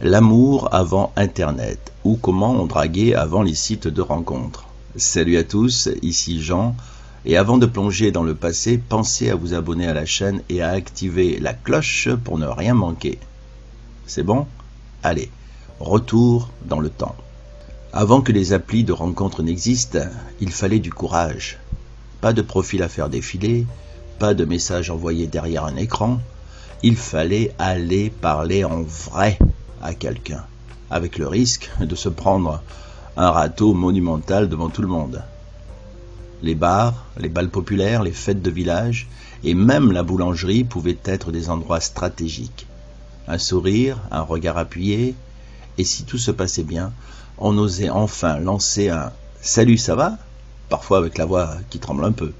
L'amour avant Internet, ou comment on draguait avant les sites de rencontres. Salut à tous, ici Jean, et avant de plonger dans le passé, pensez à vous abonner à la chaîne et à activer la cloche pour ne rien manquer. C'est bon? Allez, retour dans le temps. Avant que les applis de rencontres n'existent, il fallait du courage. Pas de profil à faire défiler, pas de message envoyé derrière un écran. Il fallait aller parler en vrai à quelqu'un, avec le risque de se prendre un râteau monumental devant tout le monde. Les bars, les bals populaires, les fêtes de village et même la boulangerie pouvaient être des endroits stratégiques. Un sourire, un regard appuyé, et si tout se passait bien, on osait enfin lancer un « Salut, ça va ?» parfois avec la voix qui tremble un peu.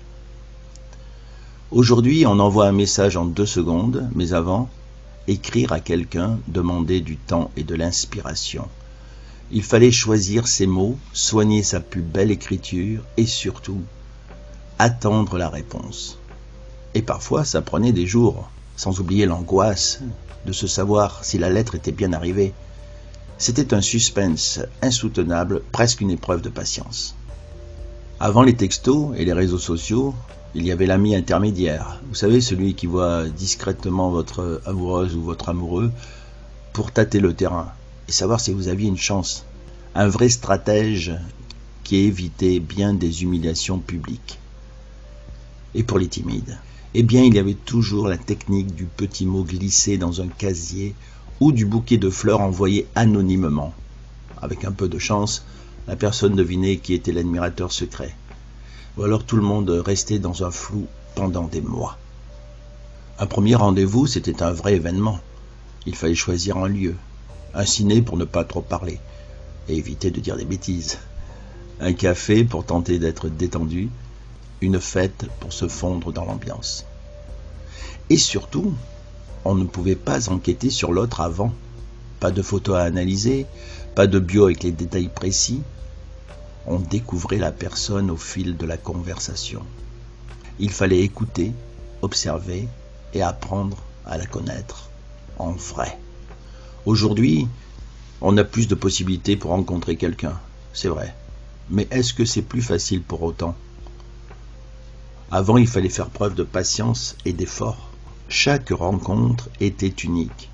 Aujourd'hui, on envoie un message en 2 secondes, mais avant, écrire à quelqu'un demandait du temps et de l'inspiration. Il fallait choisir ses mots, soigner sa plus belle écriture et surtout, attendre la réponse. Et parfois, ça prenait des jours, sans oublier l'angoisse de se savoir si la lettre était bien arrivée. C'était un suspense insoutenable, presque une épreuve de patience. Avant les textos et les réseaux sociaux, il y avait l'ami intermédiaire. Vous savez, celui qui voit discrètement votre amoureuse ou votre amoureux pour tâter le terrain et savoir si vous aviez une chance. Un vrai stratège qui évitait bien des humiliations publiques. Et pour les timides, eh bien, il y avait toujours la technique du petit mot glissé dans un casier ou du bouquet de fleurs envoyé anonymement. Avec un peu de chance, la personne devinait qui était l'admirateur secret. Ou alors tout le monde restait dans un flou pendant des mois. Un premier rendez-vous, c'était un vrai événement. Il fallait choisir un lieu, un ciné pour ne pas trop parler et éviter de dire des bêtises, un café pour tenter d'être détendu, une fête pour se fondre dans l'ambiance. Et surtout, on ne pouvait pas enquêter sur l'autre avant. Pas de photos à analyser, pas de bio avec les détails précis. On découvrait la personne au fil de la conversation. Il fallait écouter, observer et apprendre à la connaître en vrai. Aujourd'hui, on a plus de possibilités pour rencontrer quelqu'un, c'est vrai. Mais est-ce que c'est plus facile pour autant? Avant, il fallait faire preuve de patience et d'effort. Chaque rencontre était unique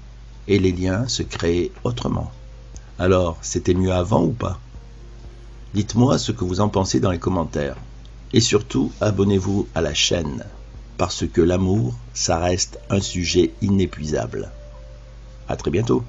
et les liens se créaient autrement. Alors, c'était mieux avant ou pas? Dites-moi ce que vous en pensez dans les commentaires. Et surtout, abonnez-vous à la chaîne, parce que l'amour, ça reste un sujet inépuisable. À très bientôt.